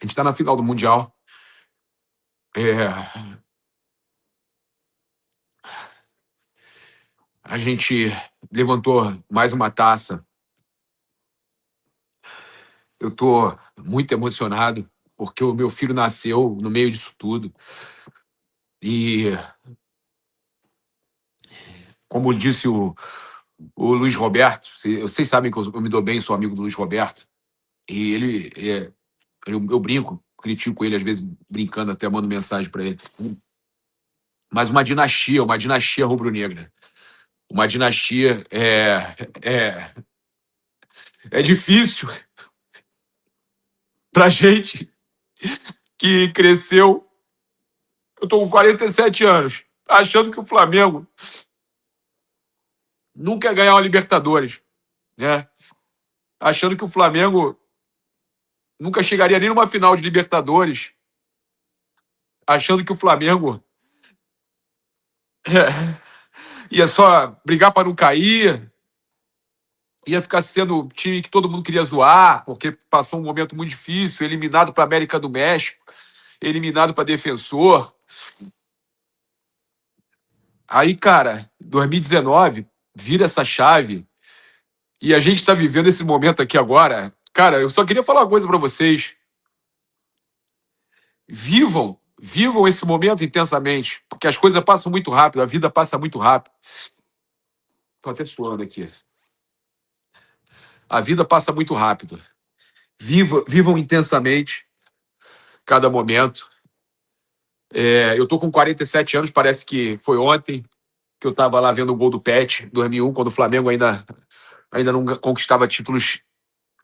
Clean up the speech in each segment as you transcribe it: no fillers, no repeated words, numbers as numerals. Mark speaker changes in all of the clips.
Speaker 1: A gente tá na final do Mundial. É, a gente levantou mais uma taça. Eu tô muito emocionado, porque o meu filho nasceu no meio disso tudo. E, como disse o Luiz Roberto, vocês sabem que eu me dou bem, sou amigo do Luiz Roberto. E eu brinco, critico ele, às vezes brincando, até mando mensagem para ele. Mas uma dinastia rubro-negra. Uma dinastia é difícil pra gente que cresceu. Eu tô com 47 anos, achando que o Flamengo nunca ia ganhar uma Libertadores, né? Achando que o Flamengo nunca chegaria nem numa final de Libertadores, achando que o Flamengo ia só brigar para não cair, ia ficar sendo o time que todo mundo queria zoar, porque passou um momento muito difícil, eliminado para América do México, eliminado para Defensor. Aí, cara, 2019, vira essa chave e a gente tá vivendo esse momento aqui agora. Cara, eu só queria falar uma coisa para vocês. Vivam esse momento intensamente, porque as coisas passam muito rápido, a vida passa muito rápido. Tô até suando aqui. A vida passa muito rápido. Vivam intensamente cada momento. Eu tô com 47 anos, parece que foi ontem que eu tava lá vendo o gol do Pet, 2001, quando o Flamengo ainda não conquistava títulos,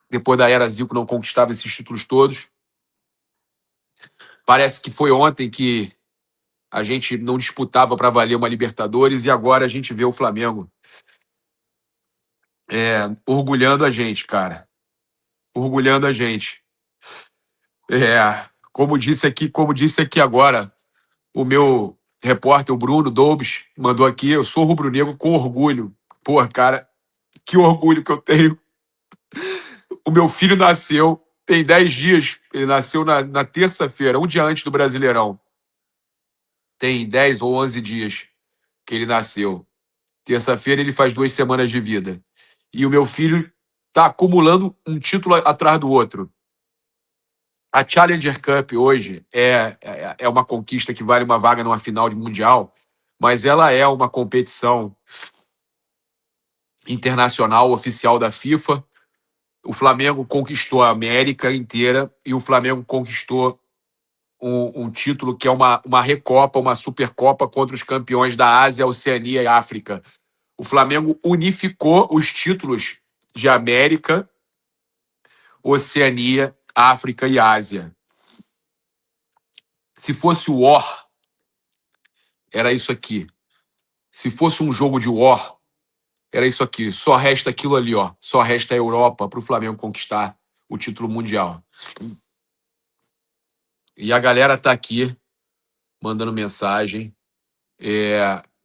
Speaker 1: depois da era Zico não conquistava esses títulos todos. Parece que foi ontem que a gente não disputava para valer uma Libertadores e agora a gente vê o Flamengo orgulhando a gente, cara. Orgulhando a gente. Como disse aqui agora, o meu repórter, o Bruno Doubs, mandou aqui, eu sou rubro-negro com orgulho. Pô, cara, que orgulho que eu tenho. O meu filho nasceu, tem 10 dias, ele nasceu na terça-feira, um dia antes do Brasileirão. Tem 10 ou 11 dias que ele nasceu. Terça-feira ele faz 2 semanas de vida. E o meu filho tá acumulando um título atrás do outro. A Challenger Cup hoje é uma conquista que vale uma vaga numa final de Mundial, mas ela é uma competição internacional oficial da FIFA. O Flamengo conquistou a América inteira e o Flamengo conquistou um título que é uma Recopa, uma Supercopa contra os campeões da Ásia, Oceania e África. O Flamengo unificou os títulos de América, Oceania, África e Ásia. Se fosse o War, era isso aqui. Se fosse um jogo de War, era isso aqui. Só resta aquilo ali, ó. Só resta a Europa para o Flamengo conquistar o título mundial. E a galera tá aqui mandando mensagem.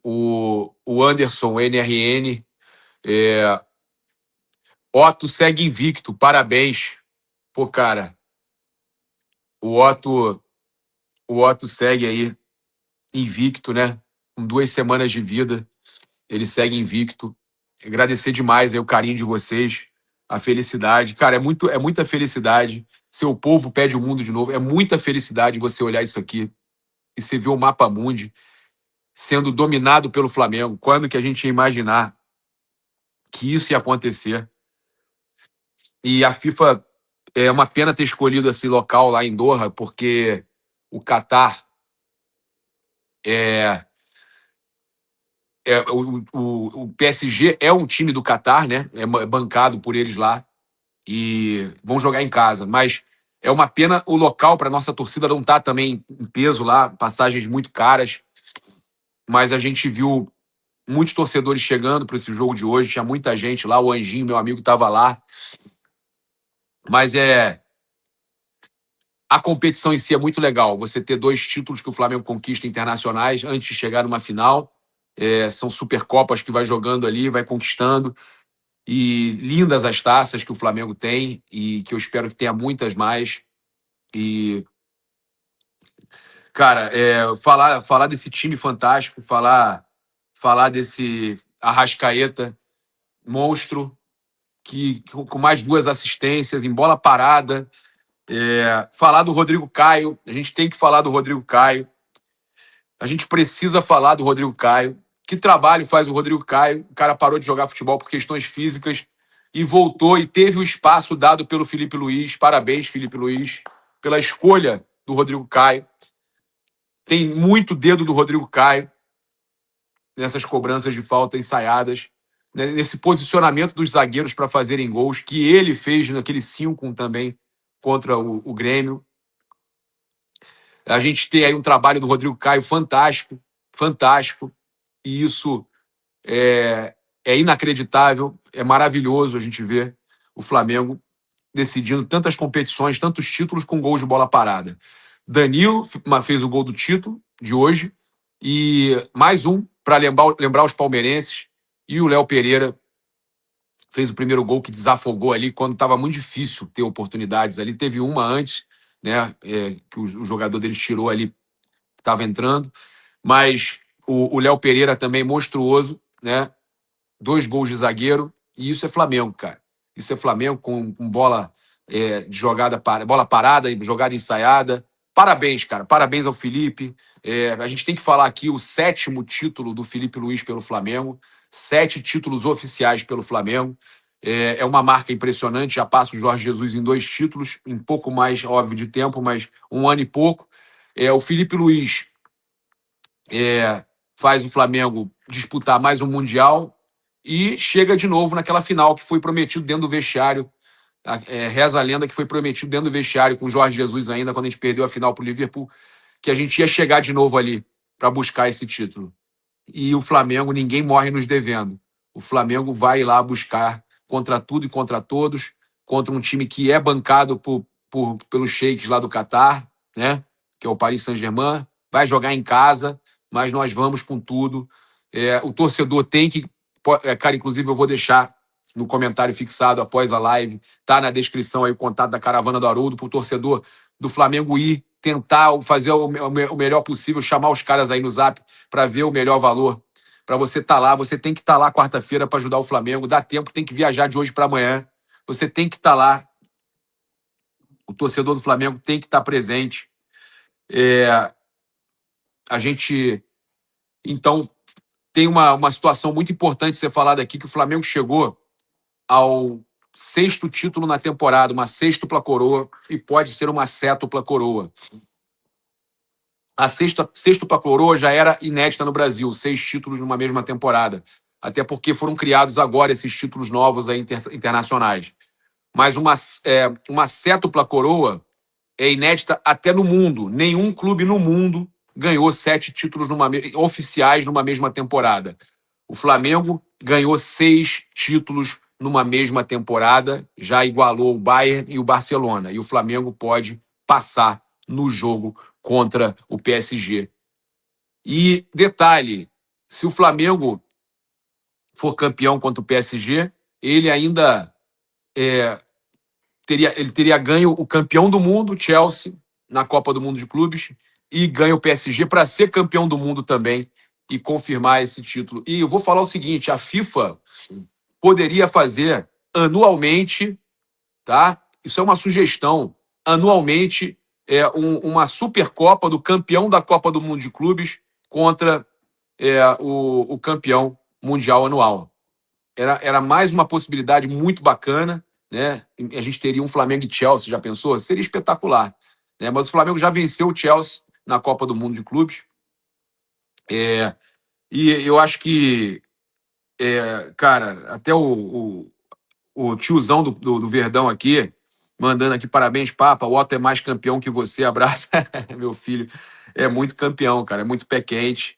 Speaker 1: O Anderson, NRN. Otto segue invicto, parabéns. Pô, cara, o Otto, o Otto segue aí invicto, né? Com 2 semanas de vida, ele segue invicto. Agradecer demais aí o carinho de vocês, a felicidade. Cara, é muita felicidade. Seu povo pede o mundo de novo. É muita felicidade você olhar isso aqui e você ver o mapa mundi sendo dominado pelo Flamengo. Quando que a gente ia imaginar que isso ia acontecer? E a FIFA, é uma pena ter escolhido esse local lá em Doha, porque o Catar o PSG é um time do Catar, né? É bancado por eles lá e vão jogar em casa. Mas é uma pena o local para nossa torcida não estar também em peso lá, passagens muito caras. Mas a gente viu muitos torcedores chegando para esse jogo de hoje, tinha muita gente lá, o Anjinho, meu amigo, estava lá. Mas a competição em si é muito legal. Você ter 2 títulos que o Flamengo conquista internacionais antes de chegar numa final. São Supercopas que vai jogando ali, vai conquistando. E lindas as taças que o Flamengo tem e que eu espero que tenha muitas mais. E, cara, falar desse time fantástico, falar desse Arrascaeta, monstro, que com mais 2 assistências em bola parada. Falar do Rodrigo Caio, a gente tem que falar do Rodrigo Caio. A gente precisa falar do Rodrigo Caio. Que trabalho faz o Rodrigo Caio? O cara parou de jogar futebol por questões físicas e voltou e teve o espaço dado pelo Felipe Luiz. Parabéns, Felipe Luiz, pela escolha do Rodrigo Caio. Tem muito dedo do Rodrigo Caio nessas cobranças de falta ensaiadas, né, nesse posicionamento dos zagueiros para fazerem gols, que ele fez naquele 5 também contra o Grêmio. A gente tem aí um trabalho do Rodrigo Caio fantástico, fantástico, e isso é inacreditável, é maravilhoso a gente ver o Flamengo decidindo tantas competições, tantos títulos com gols de bola parada. Danilo fez o gol do título de hoje e mais um para lembrar os palmeirenses, e o Léo Pereira fez o primeiro gol que desafogou ali quando estava muito difícil ter oportunidades ali. Teve uma antes, né, que o jogador deles tirou ali, estava entrando, mas o Léo Pereira também monstruoso, né? 2 gols de zagueiro, e isso é Flamengo, cara. Isso é Flamengo com bola de bola parada, jogada ensaiada. Parabéns, cara. Parabéns ao Felipe. A gente tem que falar aqui o 7º título do Felipe Luiz pelo Flamengo. 7 títulos oficiais pelo Flamengo. É uma marca impressionante. Já passa o Jorge Jesus em 2 títulos, em pouco mais, óbvio, de tempo, mas 1 ano e pouco. O Felipe Luiz faz o Flamengo disputar mais um Mundial e chega de novo naquela final que foi prometido dentro do vestiário. Reza a lenda que foi prometido dentro do vestiário com o Jorge Jesus ainda, quando a gente perdeu a final para o Liverpool, que a gente ia chegar de novo ali para buscar esse título. E o Flamengo, ninguém morre nos devendo. O Flamengo vai lá buscar contra tudo e contra todos, contra um time que é bancado pelos sheiks lá do Catar, né? Que é o Paris Saint-Germain. Vai jogar em casa, mas nós vamos com tudo. O torcedor tem que... Cara, inclusive eu vou deixar no comentário fixado após a live, tá na descrição aí o contato da Caravana do Haroldo, para o torcedor do Flamengo ir tentar fazer o melhor possível, chamar os caras aí no Zap para ver o melhor valor. Para você estar lá, você tem que estar lá quarta-feira para ajudar o Flamengo. Dá tempo, tem que viajar de hoje para amanhã. Você tem que estar lá. O torcedor do Flamengo tem que estar presente. A gente, então, tem uma situação muito importante de ser falada aqui, que o Flamengo chegou ao 6º título na temporada, uma sextupla coroa, e pode ser uma sétupla coroa. A sextupla coroa já era inédita no Brasil, 6 títulos numa mesma temporada. Até porque foram criados agora esses títulos novos aí internacionais. Mas uma sétupla coroa é inédita até no mundo. Nenhum clube no mundo ganhou 7 títulos oficiais numa mesma temporada. O Flamengo ganhou 6 títulos numa mesma temporada, já igualou o Bayern e o Barcelona. E o Flamengo pode passar no jogo contra o PSG. E detalhe, se o Flamengo for campeão contra o PSG, ele ainda teria ganho o campeão do mundo, Chelsea, na Copa do Mundo de Clubes, e ganha o PSG para ser campeão do mundo também e confirmar esse título. E eu vou falar o seguinte, a FIFA poderia fazer anualmente, tá? Isso é uma sugestão, anualmente uma Supercopa do campeão da Copa do Mundo de Clubes contra o campeão mundial anual. Era mais uma possibilidade muito bacana, né? A gente teria um Flamengo e Chelsea, já pensou? Seria espetacular, né? Mas o Flamengo já venceu o Chelsea na Copa do Mundo de Clubes. E eu acho que, cara, até o tiozão do Verdão aqui, mandando aqui parabéns, Papa, o Otto é mais campeão que você, abraço. Meu filho é muito campeão, cara, é muito pé quente.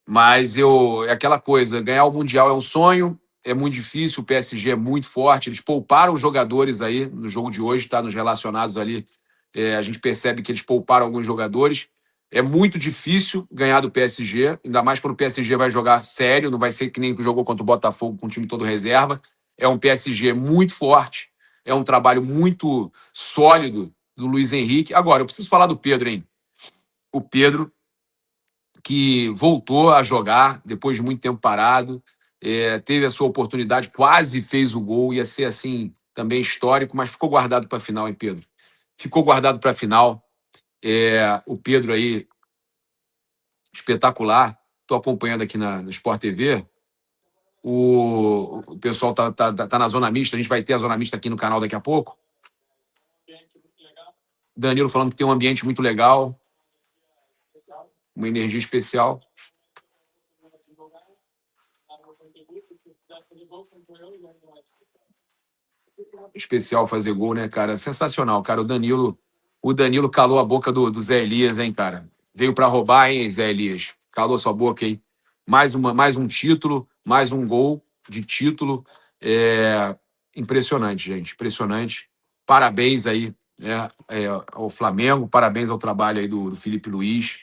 Speaker 1: Mas é aquela coisa, ganhar o Mundial é um sonho, é muito difícil, o PSG é muito forte, eles pouparam os jogadores aí no jogo de hoje, tá, nos relacionados ali, a gente percebe que eles pouparam alguns jogadores, É muito difícil ganhar do PSG, ainda mais quando o PSG vai jogar sério, não vai ser que nem jogou contra o Botafogo com o time todo reserva. É um PSG muito forte, é um trabalho muito sólido do Luiz Henrique. Agora, eu preciso falar do Pedro, hein? O Pedro, que voltou a jogar depois de muito tempo parado, teve a sua oportunidade, quase fez o gol, ia ser assim também histórico, mas ficou guardado para a final, hein, Pedro? Ficou guardado para a final. O Pedro aí, espetacular. Estou acompanhando aqui no Sport TV. O pessoal tá na zona mista, a gente vai ter a zona mista aqui no canal daqui a pouco. Danilo falando que tem um ambiente muito legal, uma energia especial. Especial fazer gol, né, cara? Sensacional, cara. O Danilo calou a boca do Zé Elias, hein, cara? Veio para roubar, hein, Zé Elias? Calou sua boca, hein? Mais um título, mais um gol de título. Impressionante, gente. Impressionante. Parabéns aí, né, ao Flamengo, parabéns ao trabalho aí do Felipe Luiz.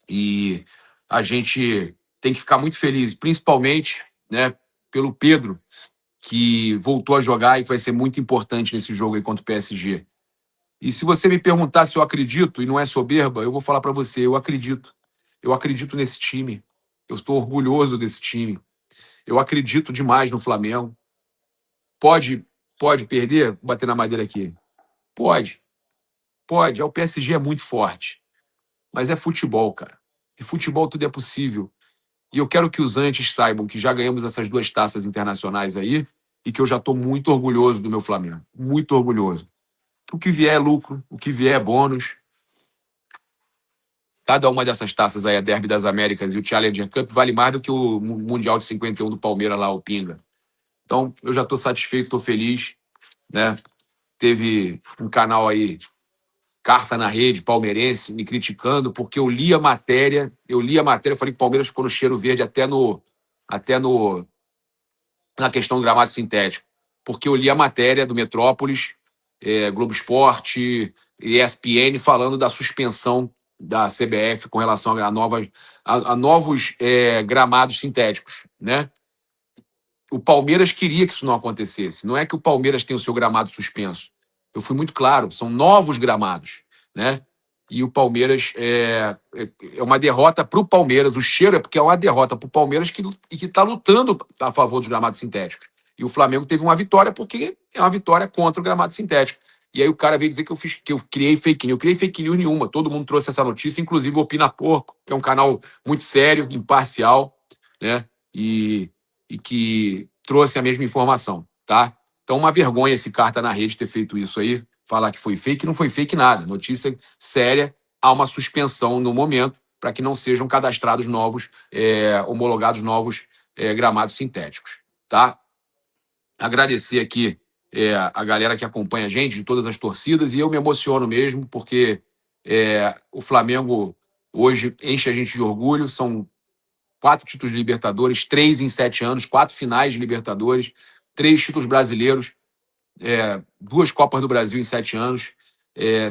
Speaker 1: E a gente tem que ficar muito feliz, principalmente, né, pelo Pedro, que voltou a jogar e que vai ser muito importante nesse jogo aí contra o PSG. E se você me perguntar se eu acredito, e não é soberba, eu vou falar para você, eu acredito. Eu acredito nesse time. Eu estou orgulhoso desse time. Eu acredito demais no Flamengo. Pode, pode perder, bater na madeira aqui. Pode, pode. O PSG é muito forte. Mas é futebol, cara. E futebol tudo é possível. E eu quero que os antes saibam que já ganhamos essas 2 taças internacionais aí e que eu já estou muito orgulhoso do meu Flamengo. Muito orgulhoso. O que vier é lucro, o que vier é bônus. Cada uma dessas taças aí, a Derby das Américas e o Challenger Cup, vale mais do que o Mundial de 51 do Palmeiras lá, o Pinga. Então, eu já estou satisfeito, estou feliz, né? Teve um canal aí, Carta na Rede, palmeirense, me criticando, porque eu li a matéria, falei que o Palmeiras ficou no cheiro verde até na questão do gramado sintético, porque eu li a matéria do Metrópolis, Globo Esporte, ESPN, falando da suspensão da CBF com relação a novos gramados sintéticos, né? O Palmeiras queria que isso não acontecesse. Não é que o Palmeiras tem o seu gramado suspenso. Eu fui muito claro, são novos gramados, né? E o Palmeiras é uma derrota para o Palmeiras. O cheiro é porque é uma derrota para o Palmeiras que está lutando a favor dos gramados sintéticos. E o Flamengo teve uma vitória porque é uma vitória contra o gramado sintético. E aí o cara veio dizer que eu criei fake news. Eu criei fake news nenhuma. Todo mundo trouxe essa notícia, inclusive o Opina Porco, que é um canal muito sério, imparcial, né? E que trouxe a mesma informação, tá? Então, uma vergonha esse Carta na Rede ter feito isso aí, falar que foi fake, não foi fake nada. Notícia séria, há uma suspensão no momento para que não sejam cadastrados novos, homologados novos gramados sintéticos, tá? Agradecer aqui a galera que acompanha a gente, de todas as torcidas, e eu me emociono mesmo, porque o Flamengo hoje enche a gente de orgulho, são 4 títulos de Libertadores, 3 em 7 anos, 4 finais de Libertadores, 3 títulos brasileiros, 2 Copas do Brasil em 7 anos,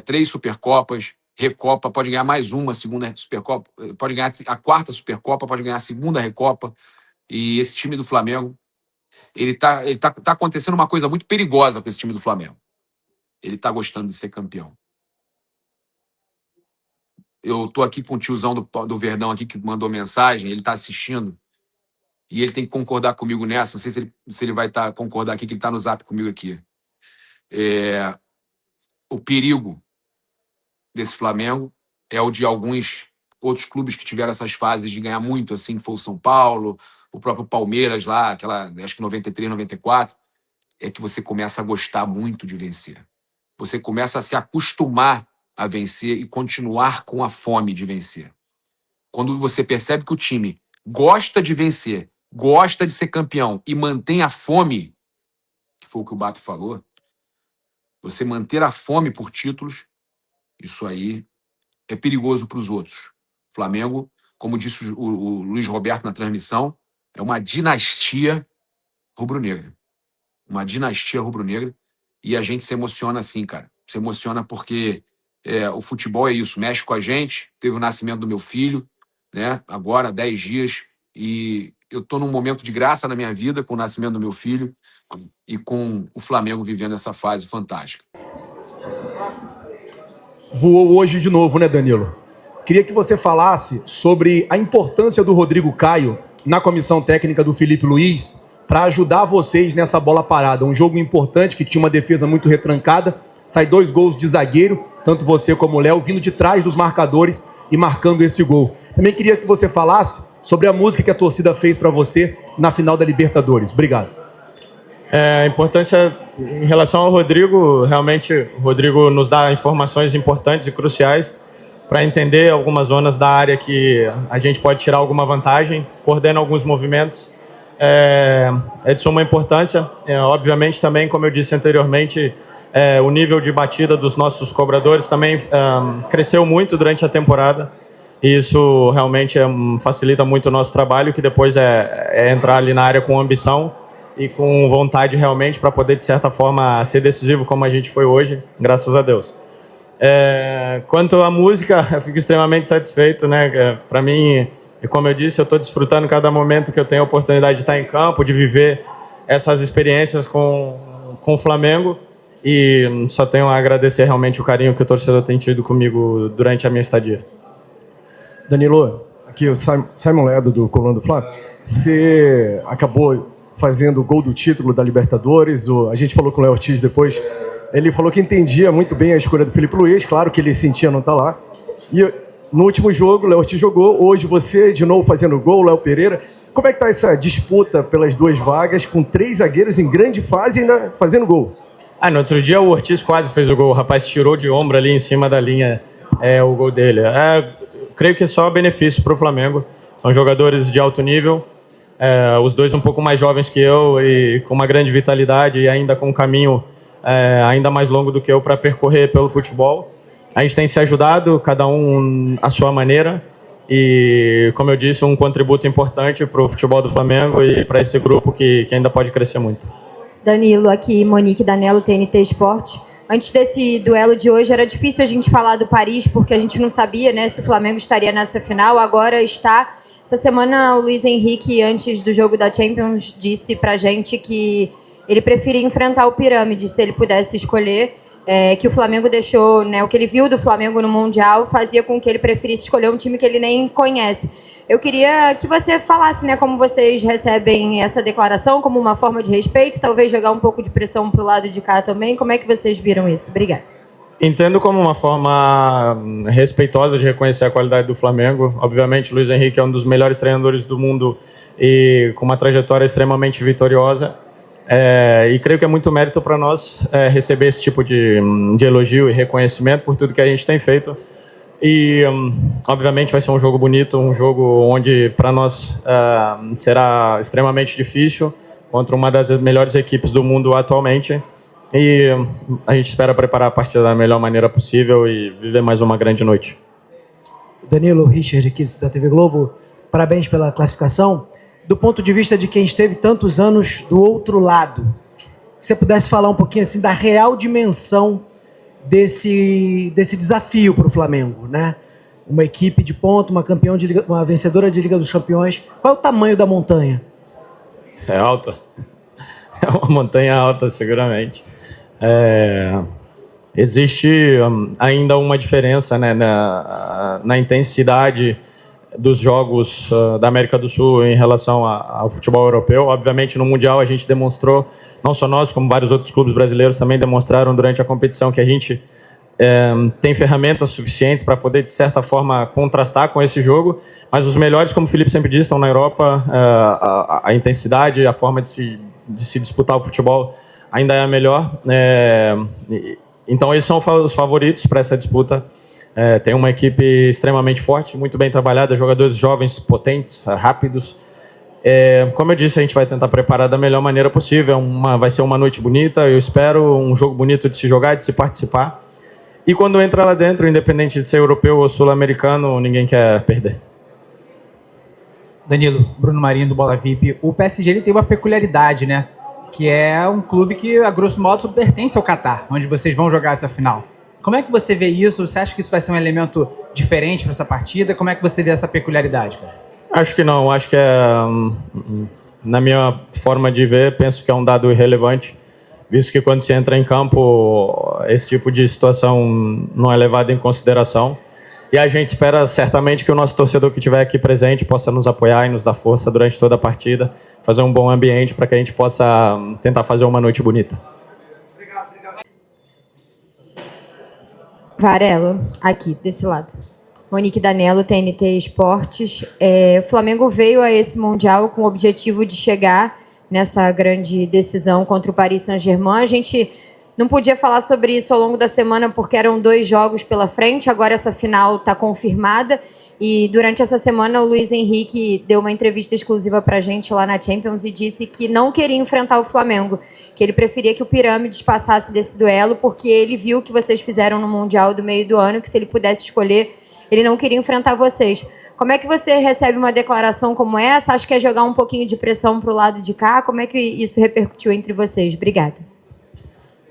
Speaker 1: 3 Supercopas, Recopa, pode ganhar mais uma segunda Supercopa, pode ganhar a 4ª Supercopa, pode ganhar a 2ª Recopa. E esse time do Flamengo, tá acontecendo uma coisa muito perigosa com esse time do Flamengo. Ele tá gostando de ser campeão. Eu tô aqui com o tiozão do Verdão aqui que mandou mensagem, ele tá assistindo. E ele tem que concordar comigo nessa. Não sei se ele vai concordar aqui, que ele está no zap comigo aqui. O perigo desse Flamengo é o de alguns outros clubes que tiveram essas fases de ganhar muito, assim, que foi o São Paulo, o próprio Palmeiras lá, acho que 93, 94, é que você começa a gostar muito de vencer. Você começa a se acostumar a vencer e continuar com a fome de vencer. Quando você percebe que o time gosta de vencer, gosta de ser campeão e mantém a fome, que foi o que o Bato falou, você manter a fome por títulos, isso aí é perigoso para os outros. Flamengo, como disse o Luiz Roberto na transmissão, é uma dinastia rubro-negra. Uma dinastia rubro-negra. E a gente se emociona assim, cara. Se emociona porque O futebol é isso, mexe com a gente. Teve o nascimento do meu filho, né? Agora, 10 dias. E eu estou num momento de graça na minha vida com o nascimento do meu filho e com o Flamengo vivendo essa fase fantástica.
Speaker 2: Voou hoje de novo, né, Danilo? Queria que você falasse sobre a importância do Rodrigo Caio na comissão técnica do Felipe Luiz para ajudar vocês nessa bola parada. Um jogo importante que tinha uma defesa muito retrancada, sai 2 gols de zagueiro, tanto você como o Léo, vindo de trás dos marcadores e marcando esse gol. Também queria que você falasse sobre a música que a torcida fez para você na final da Libertadores. Obrigado.
Speaker 3: A importância em relação ao Rodrigo, realmente o Rodrigo nos dá informações importantes e cruciais para entender algumas zonas da área que a gente pode tirar alguma vantagem, coordena alguns movimentos. É de suma importância. Obviamente também, como eu disse anteriormente, o nível de batida dos nossos cobradores também cresceu muito durante a temporada. E isso realmente facilita muito o nosso trabalho, que depois é entrar ali na área com ambição e com vontade realmente para poder, de certa forma, ser decisivo como a gente foi hoje, graças a Deus. Quanto à música, eu fico extremamente satisfeito, né? Para mim, e como eu disse, eu estou desfrutando cada momento que eu tenho a oportunidade de estar em campo, de viver essas experiências com o Flamengo, e só tenho a agradecer realmente o carinho que o torcedor tem tido comigo durante a minha estadia.
Speaker 2: Danilo, aqui é o Simon Ledo do Coluna do Fla. Você acabou fazendo o gol do título da Libertadores. A gente falou com o Léo Ortiz depois. Ele falou que entendia muito bem a escolha do Felipe Luiz. Claro que ele sentia não estar lá. E no último jogo, o Léo Ortiz jogou. Hoje você, de novo, fazendo gol, Léo Pereira. Como é que está essa disputa pelas 2 vagas, com 3 zagueiros em grande fase e ainda fazendo gol?
Speaker 3: No outro dia o Ortiz quase fez o gol. O rapaz tirou de ombro ali em cima da linha o gol dele. Creio que é só benefício para o Flamengo. São jogadores de alto nível. Os 2 um pouco mais jovens que eu e com uma grande vitalidade e ainda com um caminho ainda mais longo do que eu para percorrer pelo futebol. A gente tem se ajudado, cada um à sua maneira, e, como eu disse, um contributo importante para o futebol do Flamengo e para esse grupo que ainda pode crescer muito.
Speaker 4: Danilo, aqui Monique Danello, TNT Esporte. Antes desse duelo de hoje, era difícil a gente falar do Paris, porque a gente não sabia, né, se o Flamengo estaria nessa final. Agora está. Essa semana o Luiz Henrique, antes do jogo da Champions, disse pra gente que ele preferia enfrentar o Pirâmide, se ele pudesse escolher, que o Flamengo deixou, né, o que ele viu do Flamengo no Mundial fazia com que ele preferisse escolher um time que ele nem conhece. Eu queria que você falasse, né, como vocês recebem essa declaração, como uma forma de respeito, talvez jogar um pouco de pressão pro lado de cá também. Como é que vocês viram isso? Obrigada.
Speaker 3: Entendo como uma forma respeitosa de reconhecer a qualidade do Flamengo. Obviamente, o Luiz Henrique é um dos melhores treinadores do mundo e com uma trajetória extremamente vitoriosa. E creio que é muito mérito para nós receber esse tipo de elogio e reconhecimento por tudo que a gente tem feito. E, obviamente, vai ser um jogo bonito, um jogo onde, para nós, será extremamente difícil, contra uma das melhores equipes do mundo atualmente. E a gente espera preparar a partida da melhor maneira possível e viver mais uma grande noite.
Speaker 5: Danilo, Richard, aqui da TV Globo, parabéns pela classificação. Do ponto de vista de quem esteve tantos anos do outro lado, se você pudesse falar um pouquinho assim da real dimensão desse desafio para o Flamengo, né? Uma equipe de ponta, uma vencedora de Liga dos Campeões. Qual é o tamanho da montanha?
Speaker 3: É alta. É uma montanha alta, seguramente. Existe ainda uma diferença, né, na intensidade dos jogos da América do Sul em relação ao futebol europeu. Obviamente, no Mundial a gente demonstrou, não só nós, como vários outros clubes brasileiros também demonstraram durante a competição, que a gente tem ferramentas suficientes para poder, de certa forma, contrastar com esse jogo, mas os melhores, como o Felipe sempre diz, estão na Europa. A intensidade, a forma de se disputar o futebol ainda é a melhor. Então, eles são os favoritos para essa disputa. Tem uma equipe extremamente forte, muito bem trabalhada, jogadores jovens, potentes, rápidos. Como eu disse, a gente vai tentar preparar da melhor maneira possível. Vai ser uma noite bonita, eu espero, um jogo bonito de se jogar, de se participar. E quando entra lá dentro, independente de ser europeu ou sul-americano, ninguém quer perder.
Speaker 6: Danilo, Bruno Marinho do Bola VIP. O PSG ele tem uma peculiaridade, né? Que é um clube que, a grosso modo, pertence ao Catar, onde vocês vão jogar essa final. Como é que você vê isso? Você acha que isso vai ser um elemento diferente para essa partida? Como é que você vê essa peculiaridade, cara?
Speaker 3: Acho que não, acho que na minha forma de ver, penso que é um dado irrelevante, visto que quando se entra em campo, esse tipo de situação não é levado em consideração. E a gente espera certamente que o nosso torcedor que estiver aqui presente possa nos apoiar e nos dar força durante toda a partida, fazer um bom ambiente para que a gente possa tentar fazer uma noite bonita.
Speaker 4: Varela, aqui, desse lado. Monique Danello, TNT Esportes. O Flamengo veio a esse Mundial com o objetivo de chegar nessa grande decisão contra o Paris Saint-Germain. A gente não podia falar sobre isso ao longo da semana porque eram 2 jogos pela frente, agora essa final está confirmada. E durante essa semana o Luiz Henrique deu uma entrevista exclusiva para a gente lá na Champions e disse que não queria enfrentar o Flamengo, que ele preferia que o Pirâmides passasse desse duelo porque ele viu o que vocês fizeram no Mundial do meio do ano, que se ele pudesse escolher, ele não queria enfrentar vocês. Como é que você recebe uma declaração como essa? Acho que é jogar um pouquinho de pressão para o lado de cá? Como é que isso repercutiu entre vocês? Obrigada.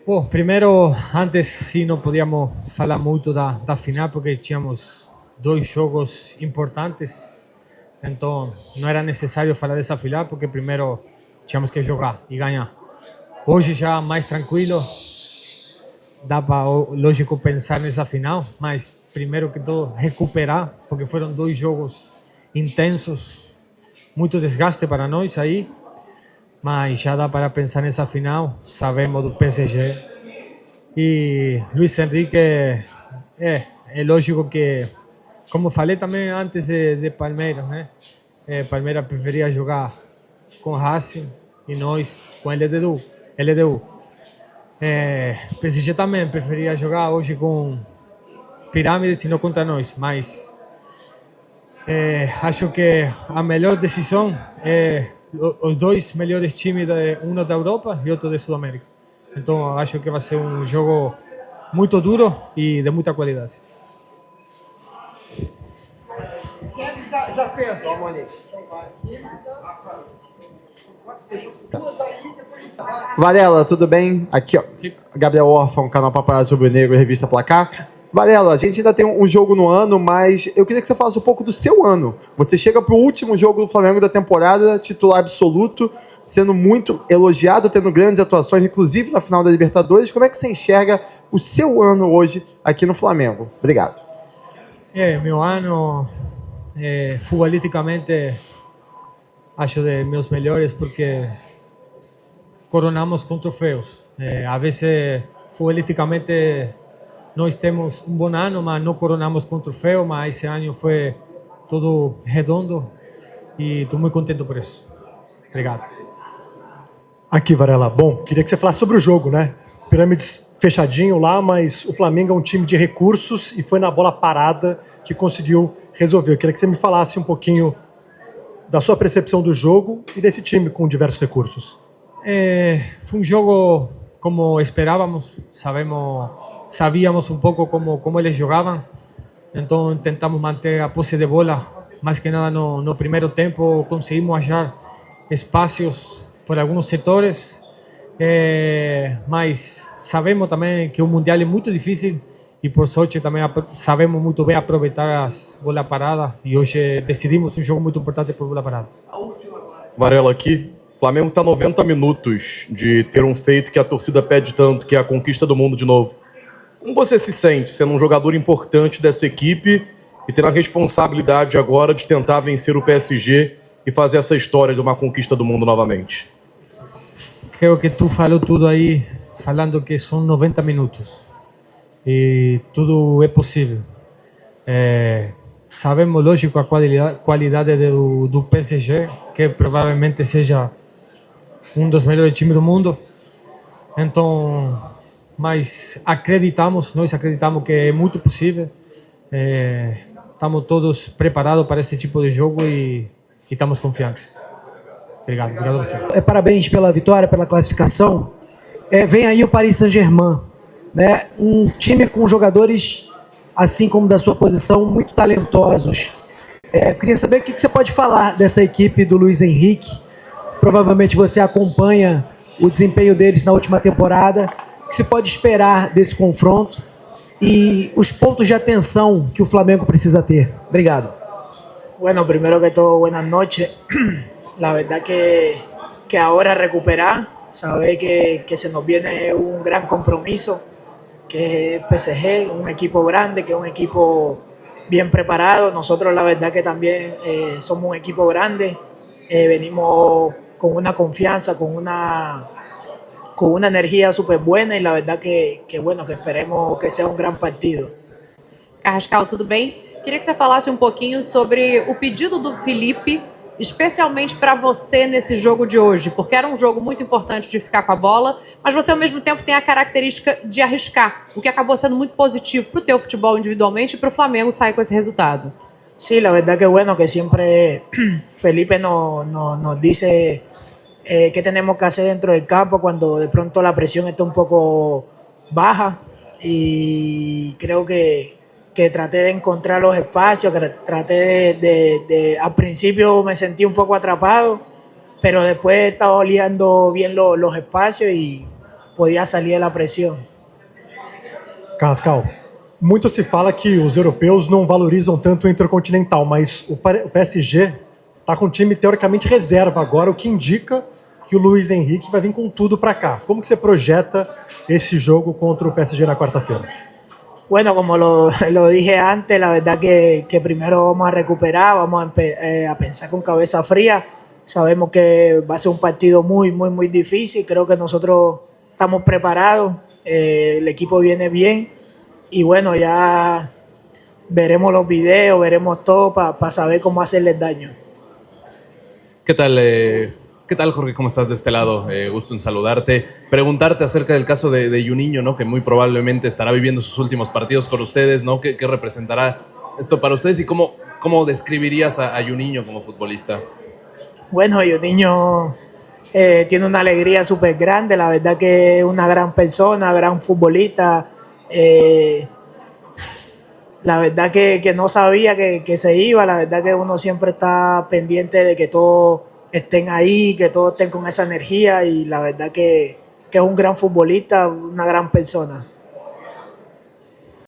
Speaker 7: Bom, primeiro, antes sim não podíamos falar muito da final porque tínhamos 2 jogos importantes, então não era necessário falar dessa final porque primeiro tínhamos que jogar e ganhar. Hoje já mais tranquilo, dá para, lógico, pensar nessa final, mas primeiro que tudo recuperar, porque foram 2 jogos intensos, muito desgaste para nós aí, mas já dá para pensar nessa final, sabemos do PSG. E Luiz Henrique, é lógico que, como falei também antes de Palmeiras, né? Palmeiras preferia jogar com Racing e nós com LDU. PSG também preferia jogar hoje com Pirâmides e não contra nós, mas acho que a melhor decisão é os 2 melhores times, um da Europa e outro da Sudamérica. Então acho que vai ser um jogo muito duro e de muita qualidade.
Speaker 8: Já fez. Varela, tudo bem? Aqui, ó, Gabriel Orfão, canal Paparazzo Rubro-Negro, revista Placar. Varela, a gente ainda tem um jogo no ano, mas eu queria que você falasse um pouco do seu ano. Você chega para o último jogo do Flamengo da temporada, titular absoluto, sendo muito elogiado, tendo grandes atuações, inclusive na final da Libertadores. Como é que você enxerga o seu ano hoje aqui no Flamengo? Obrigado.
Speaker 7: Meu ano, futbolisticamente, acho de meus melhores porque coronamos com troféus. A vezes, futbolisticamente, nós temos um bom ano, mas não coronamos com troféu, mas esse ano foi todo redondo e estou muito contente por isso. Obrigado.
Speaker 2: Aqui, Varela. Bom, queria que você falasse sobre o jogo, né? Pirâmides fechadinho lá, mas o Flamengo é um time de recursos e foi na bola parada que conseguiu resolver. Eu queria que você me falasse um pouquinho da sua percepção do jogo e desse time com diversos recursos.
Speaker 7: Foi um jogo como esperávamos, sabíamos um pouco como eles jogavam, então tentamos manter a posse de bola, mais que nada no primeiro tempo conseguimos achar espaços por alguns setores, mas sabemos também que o Mundial é muito difícil e por sorte também sabemos muito bem aproveitar as bolas paradas e hoje decidimos um jogo muito importante por bola parada.
Speaker 9: Varela aqui. O Flamengo está 90 minutos de ter um feito que a torcida pede tanto, que é a conquista do mundo de novo. Como você se sente sendo um jogador importante dessa equipe e tendo a responsabilidade agora de tentar vencer o PSG e fazer essa história de uma conquista do mundo novamente?
Speaker 7: Creo que tu falou tudo aí, falando que são 90 minutos e tudo é possível. Sabemos, lógico, a qualidade do PSG, que provavelmente seja um dos melhores times do mundo. Então, mas nós acreditamos que é muito possível. Estamos todos preparados para esse tipo de jogo e estamos confiantes. Obrigado a você.
Speaker 5: Parabéns pela vitória, pela classificação. Vem aí o Paris Saint-Germain, né? Um time com jogadores, assim como da sua posição, muito talentosos. Eu queria saber o que você pode falar dessa equipe do Luiz Henrique. Provavelmente você acompanha o desempenho deles na última temporada. O que se pode esperar desse confronto? e os pontos de atenção que o Flamengo precisa ter. Obrigado.
Speaker 10: Bueno, primero que todo, buenas noches. La verdad que ahora recuperar, saber que se nos viene un gran compromiso, que es PSG, un equipo grande, que es un equipo bien preparado. Nosotros la verdad que también somos un equipo grande, venimos con una confianza, con una energía súper buena y la verdad bueno, que esperemos que sea un gran partido.
Speaker 11: Carrascal, tudo bem? Queria que você falasse um pouquinho sobre o pedido do Felipe, especialmente para você nesse jogo de hoje, porque era um jogo muito importante de ficar com a bola, mas você ao mesmo tempo tem a característica de arriscar, o que acabou sendo muito positivo para o teu futebol individualmente e para o Flamengo sair com esse resultado.
Speaker 10: Sí, la verdad que bueno, que siempre Felipe nos dice qué tenemos que hacer dentro del campo cuando de pronto la presión está un poco baja y creo que traté de encontrar los espacios, que traté al principio me sentí un poco atrapado, pero después he estado oliendo bien los espacios y podía salir de la presión.
Speaker 12: Carrascal, muito se fala que os europeus não valorizam tanto o Intercontinental, mas o PSG está com um time teoricamente reserva agora, o que indica que o Luiz Henrique vai vir com tudo para cá. Como que você projeta esse jogo contra o PSG na quarta-feira?
Speaker 10: Bueno, como lo dije antes, la verdad que primero vamos a recuperar, vamos a pensar con cabeza fría. Sabemos que va a ser un partido muy, muy, muy difícil. Creo que nosotros estamos preparados, el equipo viene bien y bueno, ya veremos los videos, veremos todo para saber cómo hacerles daño.
Speaker 9: ¿Qué tal? ¿Qué tal, Jorge? ¿Cómo estás de este lado? Gusto en saludarte. Preguntarte acerca del caso de Juninho, ¿no? Que muy probablemente estará viviendo sus últimos partidos con ustedes, ¿no? ¿Qué representará esto para ustedes y cómo describirías a Juninho como futbolista?
Speaker 10: Bueno, Juninho tiene una alegría súper grande, la verdad que es una gran persona, gran futbolista. La verdad que no sabía que se iba, la verdad que uno siempre está pendiente de que todos estén ahí, que todos estén con esa energía y la verdad que es un gran futbolista, una gran persona.